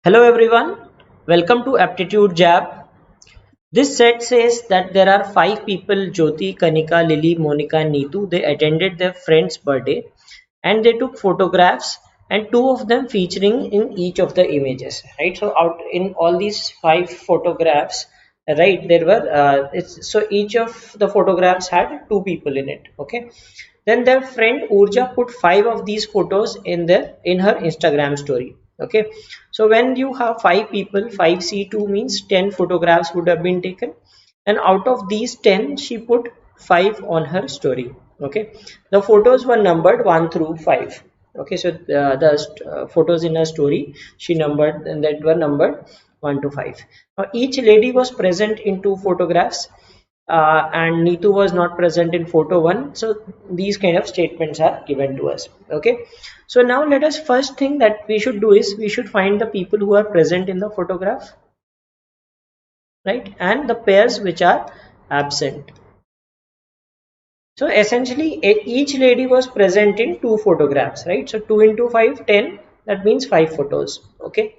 Hello everyone, welcome to Aptitude Jab. This set says that there are 5 people Jyoti, Kanika, Lily, Monica, and Neetu. They attended their friend's birthday and they took photographs and two of them featuring in each of the images. Right, so out in all these 5 photographs, right, there were so each of the photographs had 2 people in it. Okay, then their friend Urja put 5 of these photos in her Instagram story. Okay, so when you have 5 people, 5C2 means 10 photographs would have been taken, and out of these 10, she put 5 on her story. Okay, the photos were numbered 1 through 5. Okay, so the photos in her story she numbered and that were numbered 1 to 5. Now each lady was present in 2 photographs, and Neetu was not present in photo 1. So these kind of statements are given to us. Okay, so now let us first thing that we should do is we should find the people who are present in the photograph, right, and the pairs which are absent. So essentially each lady was present in 2 photographs, right? So 2 into 5, 10, that means 5 photos. Okay,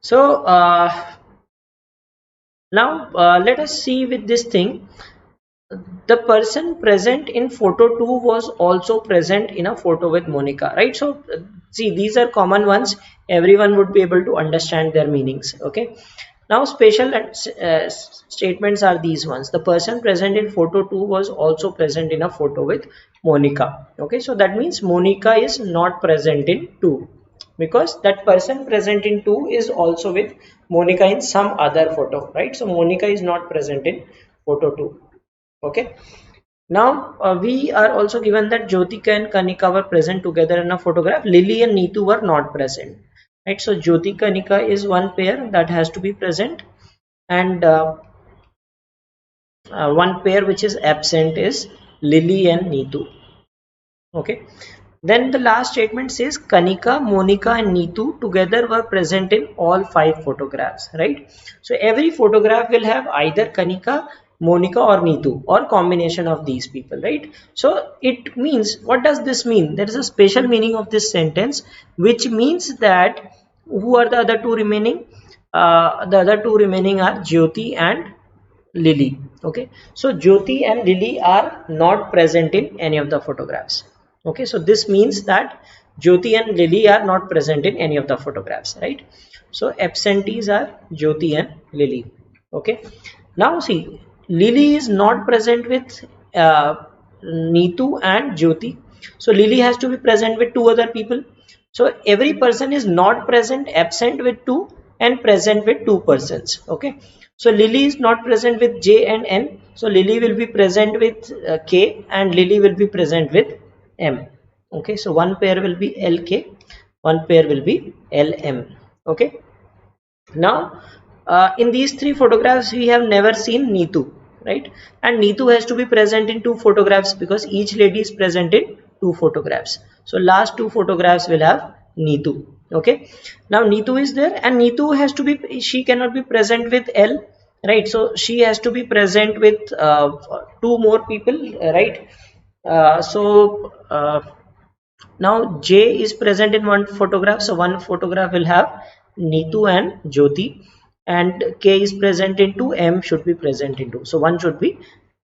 so now let us see with this thing. The person present in photo 2 was also present in a photo with Monica, right? So see, these are common ones, everyone would be able to understand their meanings. Okay, now special statements are these ones. The person present in photo 2 was also present in a photo with Monica. Okay, so that means Monica is not present in 2 because that person present in 2 is also with Monica in some other photo, right? So Monica is not present in photo 2. Okay, now we are also given that Jyotika and Kanika were present together in a photograph. Lily and Neetu were not present, right? So Jyoti Kanika is one pair that has to be present, and one pair which is absent is Lily and Neetu. Okay, then the last statement says Kanika, Monica and Neetu together were present in all 5 photographs, right? So every photograph will have either Kanika, Monica or Neetu or combination of these people, right? So it means, what does this mean? There is a special meaning of this sentence, which means that who are the other two remaining? The other two remaining are Jyoti and Lily. Okay, so Jyoti and Lily are not present in any of the photographs. Okay, so this means that Jyoti and Lily are not present in any of the photographs, right? So absentees are Jyoti and Lily. Okay, now see, Lily is not present with Neetu and Jyoti. So Lily has to be present with 2 other people. So every person is not present, absent with 2, and present with 2 persons. Okay, so Lily is not present with J and N. So Lily will be present with K and Lily will be present with M. Okay, so one pair will be LK, one pair will be LM. Okay, now in these 3 photographs we have never seen Neetu, right? And Neetu has to be present in 2 photographs because each lady is present in 2 photographs. So last 2 photographs will have Neetu. Okay, now Neetu is there and Neetu has to be, she cannot be present with L, right? So she has to be present with 2 more people, right? Now J is present in one photograph, so one photograph will have Neetu and Jyoti, and K is present in 2, M should be present in 2. So one should be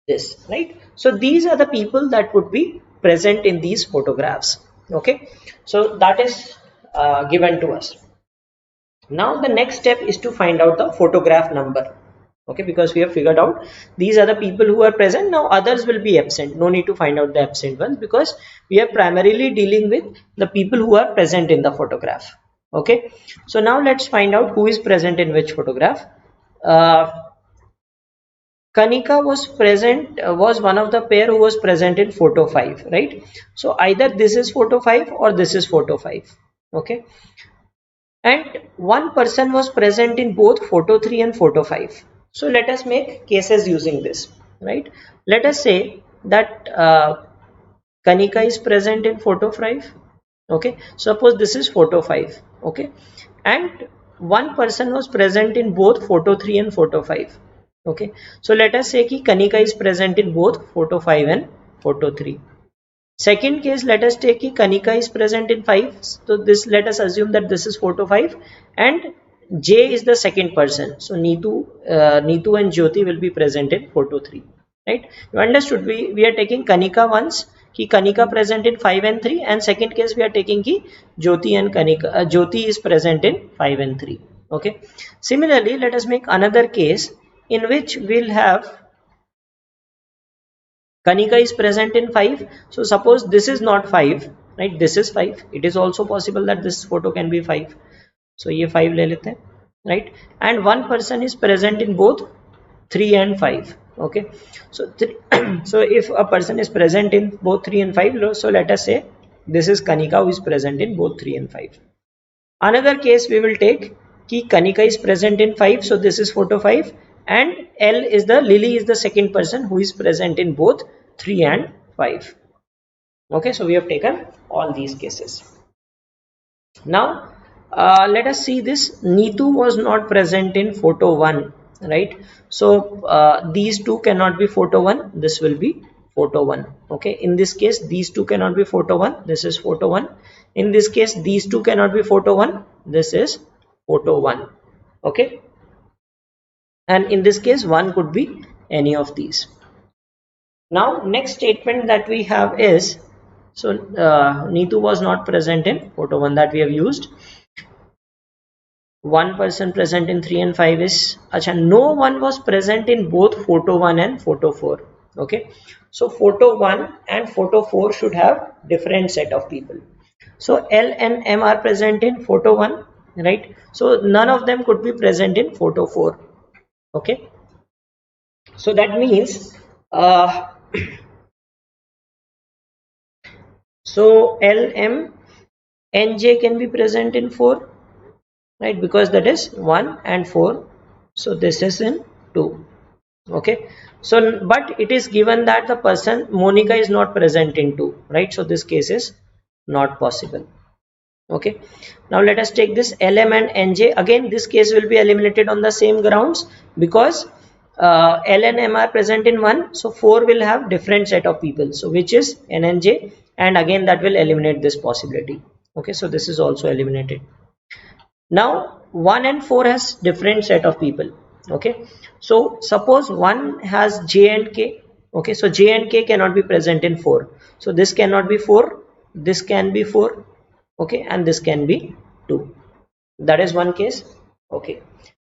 this, right? So these are the people that would be present in these photographs. Okay, so that is given to us. Now the next step is to find out the photograph number. Okay, because we have figured out these are the people who are present. Now others will be absent, no need to find out the absent ones because we are primarily dealing with the people who are present in the photograph. Okay, so now let's find out who is present in which photograph. Kanika was present, was one of the pair who was present in photo 5, right? So either this is photo 5 or this is photo 5. Okay, and one person was present in both photo 3 and photo 5. So let us make cases using this, right? Let us say that Kanika is present in photo 5. Okay, suppose this is photo 5. Okay, and one person was present in both photo 3 and photo 5. Okay, so let us say ki Kanika is present in both photo 5 and photo 3. Second case, let us take ki Kanika is present in 5. So this, let us assume that this is photo 5 and J is the second person. So Neetu and Jyoti will be present in photo 3. Right? You understood? We are taking Kanika once, ki Kanika present in 5 and 3, and second case we are taking ki Jyoti and Kanika, Jyoti is present in 5 and 3. Okay. Similarly, let us make another case in which we'll have Kanika is present in 5. So suppose this is not 5, right? This is 5. It is also possible that this photo can be 5. So ye 5 le lete hain, right? And one person is present in both 3 and 5. Okay. So so if a person is present in both 3 and 5, so let us say this is Kanika who is present in both 3 and 5. Another case we will take ki Kanika is present in 5. So this is photo 5. And Lily is the second person who is present in both 3 and 5. Okay, so we have taken all these cases. Now let us see this. Neetu was not present in photo 1, right? So these two cannot be photo 1. This will be photo 1. Okay, in this case these two cannot be photo 1. This is photo 1. In this case these two cannot be photo 1. This is photo 1. Okay, and in this case one could be any of these. Now next statement that we have is, so Neetu was not present in photo 1, that we have used. One person present in 3 and 5 is, acha, no one was present in both photo 1 and photo 4. Okay, so photo 1 and photo 4 should have different set of people. So L and M are present in photo 1, right? So none of them could be present in photo 4. Okay, so that means so L, M and J can be present in 4, right? Because that is 1 and 4. So this is in 2. Okay, so but it is given that the person Monica is not present in 2, right? So this case is not possible. Okay, now let us take this LM and NJ. Again this case will be eliminated on the same grounds, because L and M are present in 1, so 4 will have different set of people, so which is N and J, and again that will eliminate this possibility. Okay, so this is also eliminated. Now 1 and 4 has different set of people. Okay, so suppose 1 has J and K. Okay, so J and K cannot be present in 4, so this cannot be 4, this can be 4. Okay, and this can be 2. That is one case. Okay,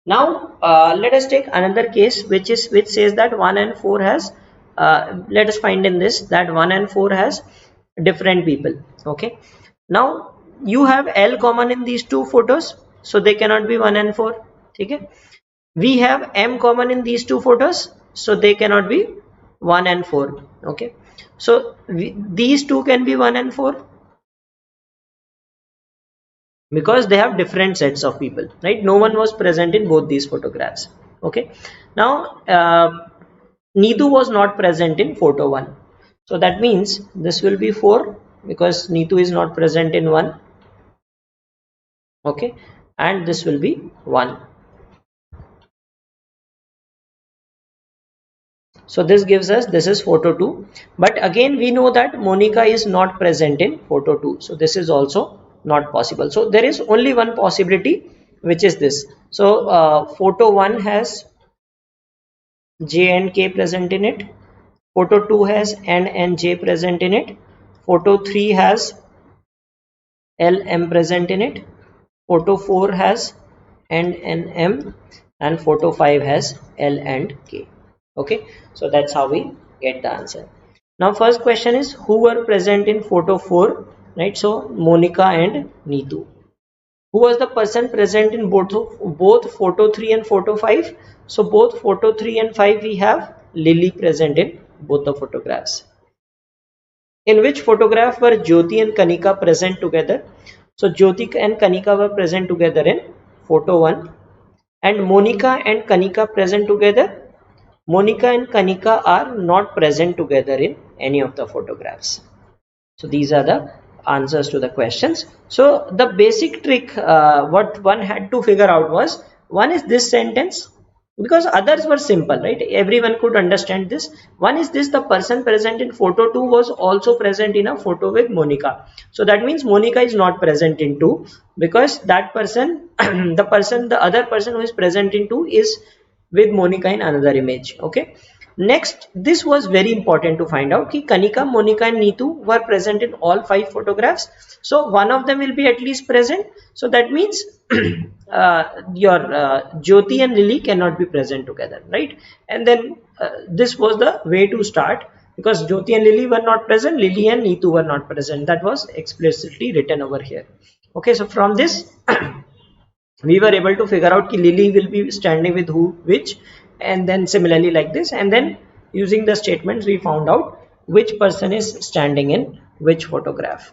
now let us take another case which says that 1 and 4 has let us find in this that 1 and 4 has different people. Okay, now you have L common in these two photos, so they cannot be 1 and 4. Okay, we have M common in these two photos, so they cannot be 1 and 4. Okay, so these two can be 1 and 4 because they have different sets of people, right? No one was present in both these photographs. Okay, now Neetu was not present in photo 1, so that means this will be 4 because Neetu is not present in 1. Okay, and this will be 1. So this gives us, this is photo 2, but again we know that Monica is not present in photo 2, so this is also not possible. So there is only one possibility, which is this. So photo 1 has J and K present in it, photo 2 has N and J present in it, photo 3 has L, M present in it, photo 4 has N and M, and photo 5 has L and K. Okay, so that's how we get the answer. Now first question is, who were present in photo 4, right? So Monica and Neetu. Who was the person present in both photo 3 and photo 5? So both photo 3 and 5 we have Lily present in both the photographs. In which photograph were Jyoti and Kanika present together? So Jyoti and Kanika were present together in photo 1, and Monica and Kanika present together. Monica and Kanika are not present together in any of the photographs. So these are the answers to the questions. So the basic trick what one had to figure out was, one is this sentence, because others were simple, right? Everyone could understand this. One is this: the person present in photo 2 was also present in a photo with Monica. So that means Monica is not present in 2, because that person the other person who is present in 2 is with Monica in another image. Okay. Next, this was very important to find out ki Kanika, Monica and Neetu were present in all 5 photographs. So one of them will be at least present. So that means your Jyoti and Lily cannot be present together, right? And then this was the way to start, because Jyoti and Lily were not present, Lily and Neetu were not present. That was explicitly written over here. Okay, so from this we were able to figure out ki Lily will be standing with who, which, and then similarly like this, and then using the statements we found out which person is standing in which photograph.